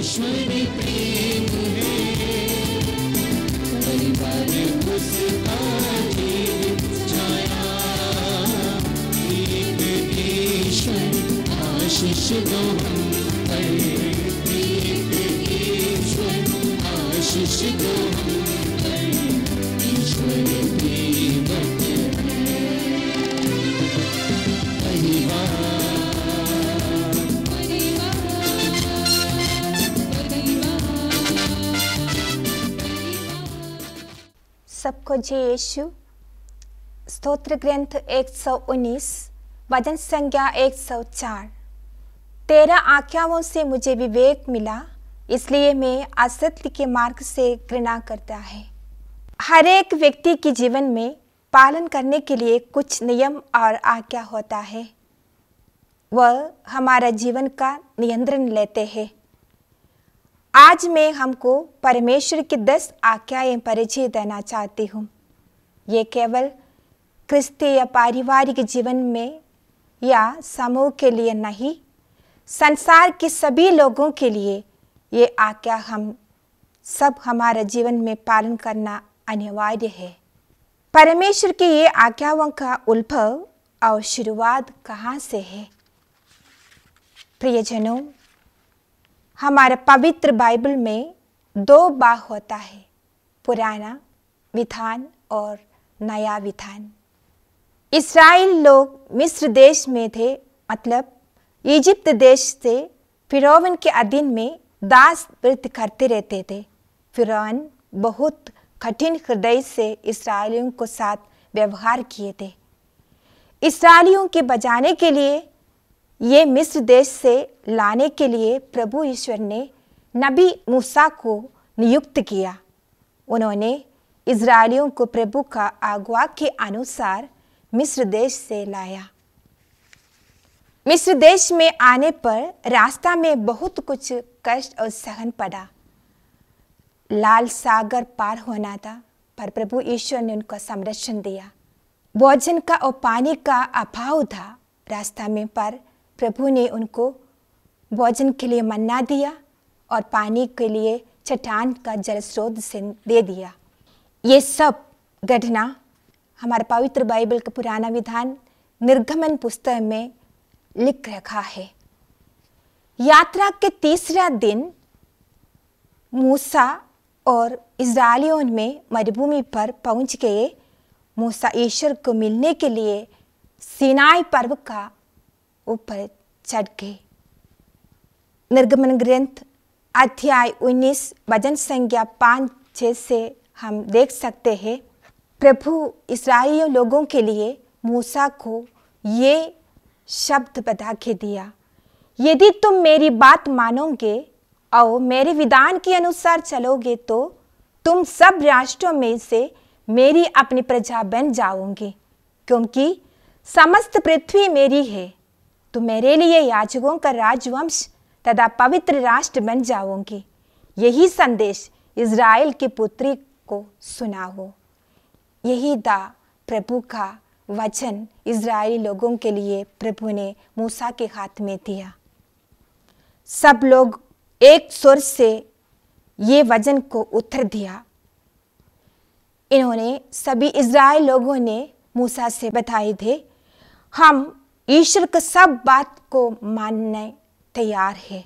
ईश्वर प्रेम है, परिवार उसका जीवित छाया। एक ईश्वर आशीष दो हम पर, एक ईश्वर आशीष दो हम पर, ईश्वर प्रेमक है। परिवार सबको जय यीशु। स्तोत्र ग्रंथ 119 वचन संख्या 104। तेरा आज्ञाओं से मुझे विवेक मिला, इसलिए मैं असत्य के मार्ग से घृणा करता है। हर एक व्यक्ति के जीवन में पालन करने के लिए कुछ नियम और आज्ञा होता है। वह हमारा जीवन का नियंत्रण लेते हैं। आज मैं हमको परमेश्वर की 10 आज्ञाएं परिचय देना चाहती हूँ। ये केवल क्रिस्तीय या पारिवारिक जीवन में या समूह के लिए नहीं, संसार के सभी लोगों के लिए ये आज्ञा हम सब हमारे जीवन में पालन करना अनिवार्य है। परमेश्वर की ये आज्ञाओं का उद्भव और शुरुआत कहाँ से है? प्रियजनों, हमारे पवित्र बाइबल में 2 भाग होता है, पुराना विधान और नया विधान। इस्राएल लोग मिस्र देश में थे, मतलब इजिप्ट देश से फिरौन के अधीन में दास वृत्ति करते रहते थे। फिरौन बहुत कठिन हृदय से इस्राएलियों को साथ व्यवहार किए थे। इस्राएलियों के बचाने के लिए, ये मिस्र देश से लाने के लिए प्रभु ईश्वर ने नबी मूसा को नियुक्त किया। उन्होंने इस्राएलियों को प्रभु का आज्ञा के अनुसार मिस्र देश से लाया। मिस्र देश में आने पर रास्ता में बहुत कुछ कष्ट और सहन पड़ा। लाल सागर पार होना था, पर प्रभु ईश्वर ने उनका संरक्षण दिया। भोजन का और पानी का अभाव था रास्ता में, पर प्रभु ने उनको भोजन के लिए मन्ना दिया और पानी के लिए चट्टान का जल स्रोत से दे दिया। ये सब घटना हमारे पवित्र बाइबल का पुराना विधान निर्गमन पुस्तक में लिख रखा है। यात्रा के तीसरा दिन मूसा और इस्राएलियों में मरुभूमि पर पहुंच गए। मूसा ईश्वर को मिलने के लिए सीनाई पर्वत का ऊपर चढ़ गए। निर्गमन ग्रंथ अध्याय 19 वचन संख्या 5-6 से हम देख सकते हैं, प्रभु इस्राएली लोगों के लिए मूसा को ये शब्द बता के दिया, यदि तुम मेरी बात मानोगे और मेरे विधान के अनुसार चलोगे तो तुम सब राष्ट्रों में से मेरी अपनी प्रजा बन जाओगे, क्योंकि समस्त पृथ्वी मेरी है। तुम मेरे लिए याजकों का राजवंश तथा पवित्र राष्ट्र बन जाओगे। यही संदेश इज़राइल की पुत्री को सुनाओ। यही था प्रभु का वचन इज़राइली लोगों के लिए प्रभु ने मूसा के हाथ में दिया। सब लोग एक सुर से ये वचन को उत्तर दिया। इन्होंने सभी इज़राइल लोगों ने मूसा से बताए थे, हम ईश्वर की सब बात को मानने तैयार है।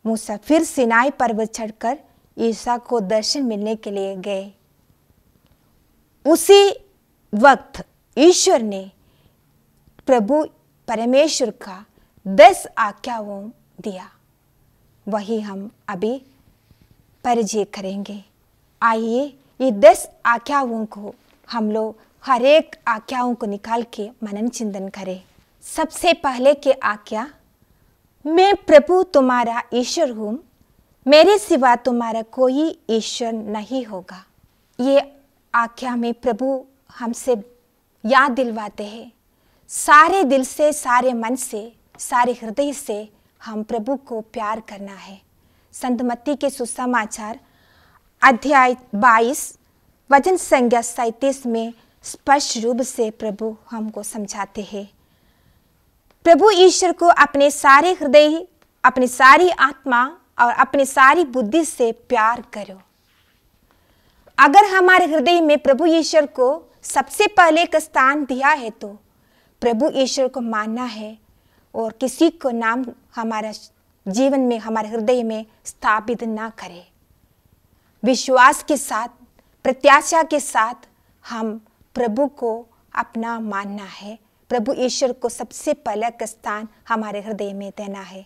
मूसा फिर सिनाई पर्वत चढ़कर ईसा को दर्शन मिलने के लिए गए। उसी वक्त ईश्वर ने प्रभु परमेश्वर का 10 आज्ञाओं दिया, वही हम अभी परिचय करेंगे। आइए ये 10 आज्ञाओं को हम लोग हर एक आज्ञाओं को निकाल के मनन चिंतन करें। सबसे पहले के आज्ञा, मैं प्रभु तुम्हारा ईश्वर हूँ, मेरे सिवा तुम्हारा कोई ईश्वर नहीं होगा। ये आज्ञा में प्रभु हमसे याद दिलवाते हैं, सारे दिल से, सारे मन से, सारे हृदय से हम प्रभु को प्यार करना है। संत मत्ती के सुसमाचार अध्याय 22 वचन संख्या 37 में स्पष्ट रूप से प्रभु हमको समझाते हैं। प्रभु ईश्वर को अपने सारे हृदय, अपनी सारी आत्मा और अपनी सारी बुद्धि से प्यार करो। अगर हमारे हृदय में प्रभु ईश्वर को सबसे पहले एक स्थान दिया है तो प्रभु ईश्वर को मानना है और किसी को नाम हमारा जीवन में, हमारे हृदय में स्थापित ना करे। विश्वास के साथ, प्रत्याशा के साथ हम प्रभु को अपना मानना है। प्रभु ईश्वर को सबसे पहला स्थान हमारे हृदय में देना है।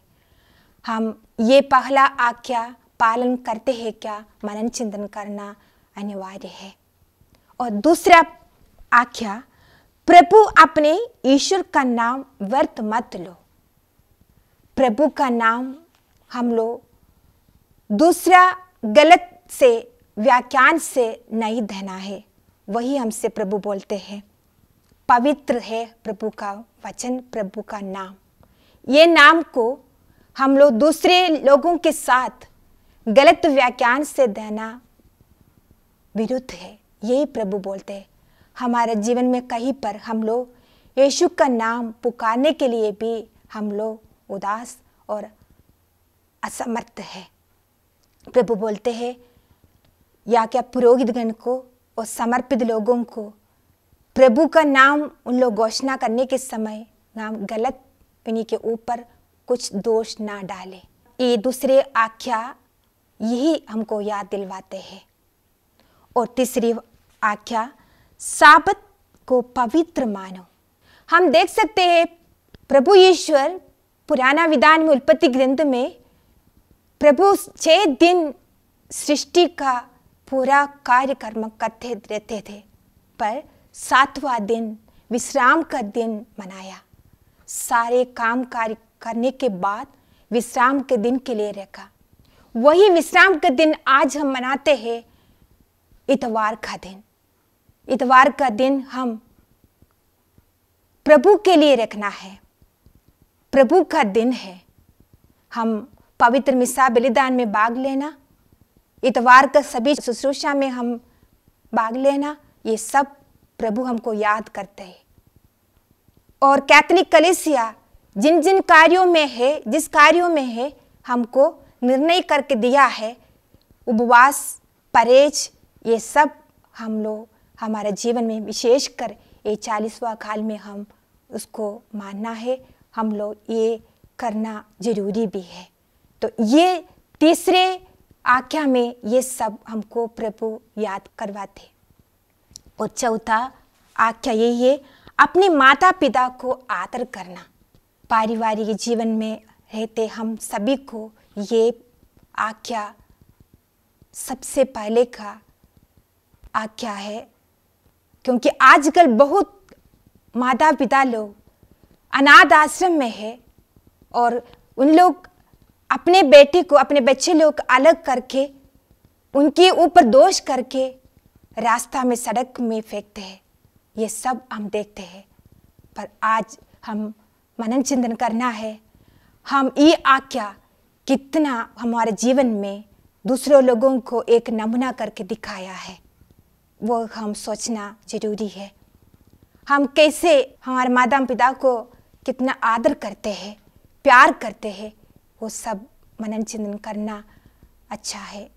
हम ये पहला आज्ञा पालन करते हैं क्या, मनन चिंतन करना अनिवार्य है। और दूसरा आज्ञा, प्रभु अपने ईश्वर का नाम व्यर्थ मत लो। प्रभु का नाम हम लोग दूसरा गलत से व्याख्यान से नहीं देना है। वही हमसे प्रभु बोलते हैं, पवित्र है प्रभु का वचन, प्रभु का नाम। ये नाम को हम लोग दूसरे लोगों के साथ गलत व्याख्यान से देना विरुद्ध है। यही प्रभु बोलते हैं। हमारे जीवन में कहीं पर हम लोग यीशु का नाम पुकारने के लिए भी हम लोग उदास और असमर्थ है। प्रभु बोलते हैं या क्या पुरोहितगण को और समर्पित लोगों को प्रभु का नाम उन लोग घोषणा करने के समय नाम गलत उन्हीं के ऊपर कुछ दोष ना डाले। ये दूसरे आज्ञा यही हमको याद दिलवाते हैं। और तीसरी आज्ञा, साबत को पवित्र मानो। हम देख सकते हैं प्रभु ईश्वर पुराना विधान में, उत्पत्ति ग्रंथ में प्रभु 6 दिन सृष्टि का पूरा कार्यक्रम करते रहते थे, पर 7वां दिन विश्राम का दिन मनाया। सारे काम कार्य करने के बाद विश्राम के दिन के लिए रखा। वही विश्राम के दिन आज हम मनाते हैं, इतवार का दिन। इतवार का दिन हम प्रभु के लिए रखना है। प्रभु का दिन है। हम पवित्र मिसा बलिदान में भाग लेना, इतवार का सभी शुश्रूषा में हम भाग लेना, ये सब प्रभु हमको याद करते हैं। और कैथोलिक कलीसिया जिन जिन कार्यों में है, जिस कार्यों में है, हमको निर्णय करके दिया है, उपवास, परहेज, ये सब हम लोग हमारे जीवन में विशेषकर ये 40वां काल में हम उसको मानना है। हम लोग ये करना जरूरी भी है। तो ये तीसरे आज्ञा में ये सब हमको प्रभु याद करवाते। और चौथा आज्ञा यही है, अपने माता पिता को आदर करना। पारिवारिक जीवन में रहते हम सभी को ये आज्ञा सबसे पहले का आज्ञा है, क्योंकि आजकल बहुत माता पिता लोग अनाथ आश्रम में है और उन लोग अपने बेटे को, अपने बच्चे लोग अलग करके उनके ऊपर दोष करके रास्ता में, सड़क में फेंकते हैं। ये सब हम देखते हैं। पर आज हम मनन चिंतन करना है, हम ये आज्ञा कितना हमारे जीवन में दूसरों लोगों को एक नमूना करके दिखाया है, वो हम सोचना जरूरी है। हम कैसे हमारे माता पिता को कितना आदर करते हैं, प्यार करते हैं, वो सब मनन चिंतन करना अच्छा है।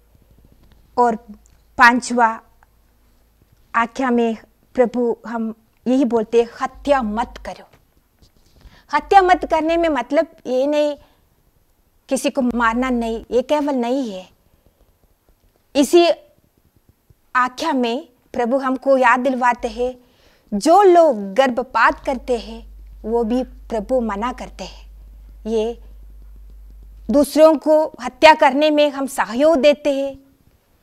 और 5वां आज्ञा में प्रभु हम यही बोलते हैं, हत्या मत करो। हत्या मत करने में मतलब ये नहीं किसी को मारना नहीं, ये केवल नहीं है। इसी आज्ञा में प्रभु हमको याद दिलवाते हैं, जो लोग गर्भपात करते हैं वो भी प्रभु मना करते हैं। ये दूसरों को हत्या करने में हम सहयोग देते हैं,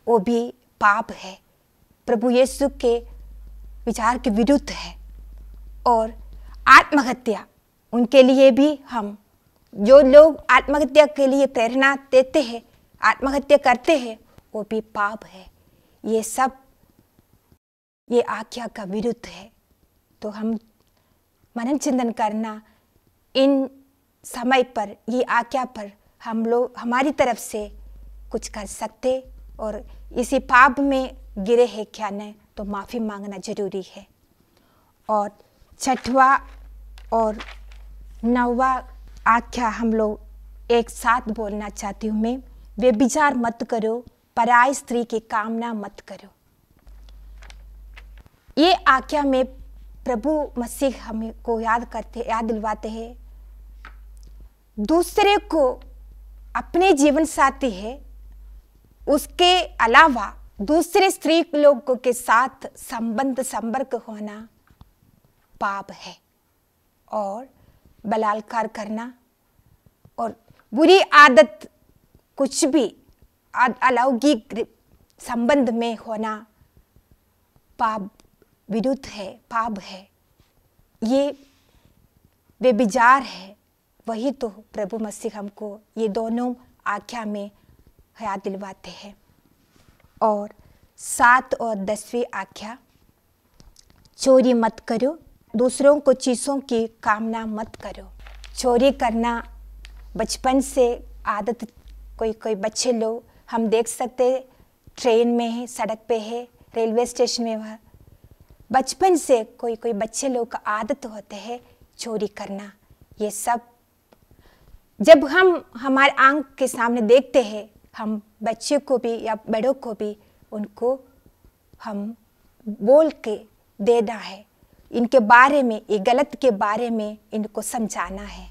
वो भी पाप है, प्रभु यीशु के विचार के विरुद्ध है। और आत्महत्या, उनके लिए भी हम, जो लोग आत्महत्या के लिए प्रेरणा देते हैं, आत्महत्या करते हैं, वो भी पाप है। ये सब ये आज्ञा का विरुद्ध है। तो हम मनन चिंतन करना, इन समय पर, ये आज्ञा पर हम लोग हमारी तरफ से कुछ कर सकते और इसी पाप में गिरे हैं क्या नहीं, तो माफ़ी मांगना जरूरी है। और 6वां और 9वां आज्ञा हम लोग एक साथ बोलना चाहती हूँ मैं। व्यभिचार मत करो, पराई स्त्री की कामना मत करो। ये आज्ञा में प्रभु मसीह हमें को याद दिलवाते हैं। दूसरे को अपने जीवन साथी है, उसके अलावा दूसरे स्त्री लोगों के साथ संपर्क होना पाप है, और बलात्कार करना और बुरी आदत कुछ भी अलौकिक संबंध में होना पाप विरुद्ध है, पाप है, ये व्यभिचार है। वही तो प्रभु मसीह हमको ये दोनों आज्ञा में याद दिलवाते हैं। और 7 और 10वीं आज्ञा, चोरी मत करो, दूसरों को चीज़ों की कामना मत करो। चोरी करना बचपन से आदत, कोई बच्चे लोग हम देख सकते, ट्रेन में है, सड़क पे है, रेलवे स्टेशन में, वह बचपन से कोई बच्चे लोग का आदत होते हैं चोरी करना। ये सब जब हम हमारे आंख के सामने देखते हैं, हम बच्चे को भी या बड़ों को भी उनको हम बोल के देना है, इनके बारे में, ये गलत के बारे में इनको समझाना है।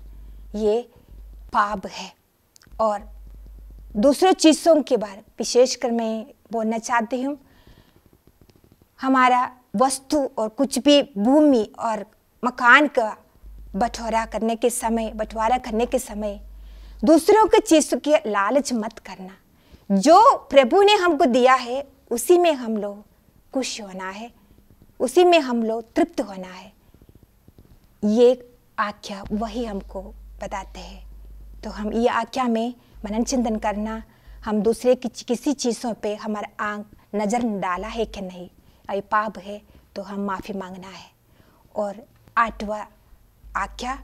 ये पाप है। और दूसरों चीज़ों के बारे विशेषकर मैं बोलना चाहती हूँ, हमारा वस्तु और कुछ भी भूमि और मकान का बंटवारा करने के समय दूसरों के चीज़ों की लालच मत करना। जो प्रभु ने हमको दिया है उसी में हम लोग खुश होना है, उसी में हम लोग तृप्त होना है। ये आज्ञा वही हमको बताते हैं। तो हम ये आज्ञा में मनन चिंतन करना, हम दूसरे की किसी चीज़ों पे हमारा आंख नज़र डाला है कि नहीं, ये पाप है तो हम माफ़ी मांगना है। और 8वां आज्ञा,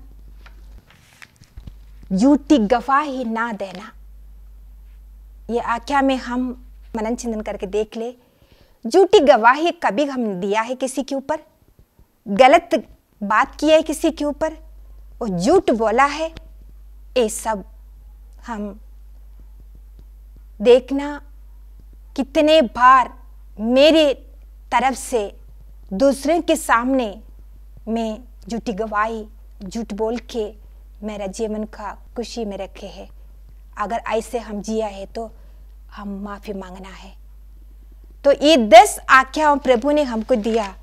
झूठी गवाही ना देना। ये आज्ञा में हम मनन चिंतन करके देख ले, झूठी गवाही कभी हमने दिया है किसी के ऊपर, गलत बात की है किसी के ऊपर और झूठ बोला है, ये सब हम देखना कितने बार मेरे तरफ से दूसरे के सामने मैं झूठी गवाही, झूठ बोल के मेरा जीवन का खुशी में रखे है। अगर ऐसे हम जिया है तो हम माफ़ी मांगना है। तो ये 10 आज्ञाओं प्रभु ने हमको दिया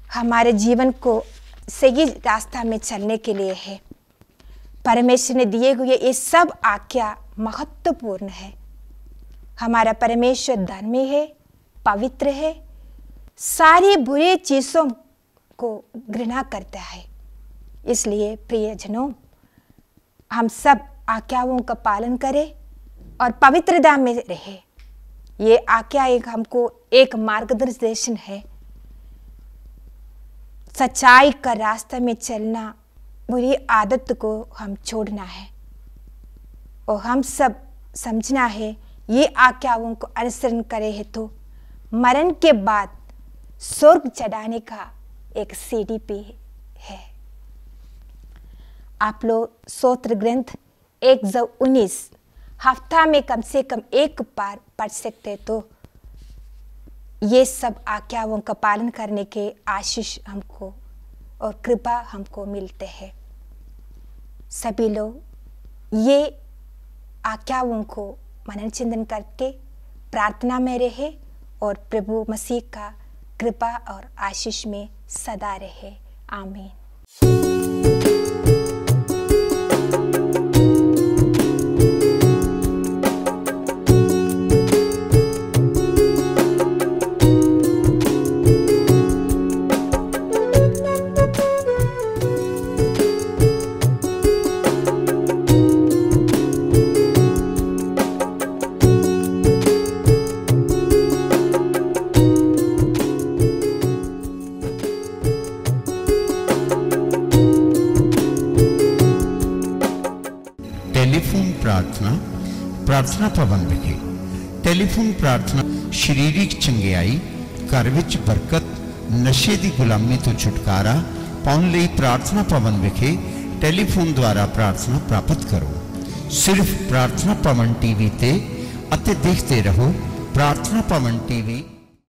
हमारे जीवन को सही रास्ता में चलने के लिए है। परमेश्वर ने दिए हुए ये सब आज्ञा महत्वपूर्ण है। हमारा परमेश्वर धर्मी है, पवित्र है, सारी बुरी चीज़ों को घृणा करता है। इसलिए प्रियजनों, हम सब आज्ञाओं का पालन करें और पवित्रता में रहे। ये आज्ञा हमको एक मार्गदर्शन है, सच्चाई का रास्ता में चलना, बुरी आदत को हम छोड़ना है और हम सब समझना है ये आज्ञाओं को अनुसरण करे है तो मरण के बाद स्वर्ग चढ़ाने का एक सीढ़ी भी है। आप लोग स्तोत्र ग्रंथ 1:19 हफ्ता में कम से कम एक बार पढ़ सकते, तो ये सब आज्ञाओं का पालन करने के आशीष हमको और कृपा हमको मिलते हैं। सभी लोग ये आज्ञाओं को मनन चिंतन करके प्रार्थना में रहे और प्रभु मसीह का कृपा और आशीष में सदा रहे। आमीन। प्रार्थना भवन विखे टेलीफोन प्रार्थना शारीरिक चंगियाई, घर विच बरकत, नशे की गुलामी तो छुटकारा पाने लई प्रार्थना भवन विखे टेलीफोन द्वारा प्रार्थना प्राप्त करो। सिर्फ प्रार्थना भवन टीवी ते ਅਤੇ ਦੇਖਦੇ ਰਹੋ ਪ੍ਰਾਰਥਨਾ ਭਵਨ ਟੀਵੀ।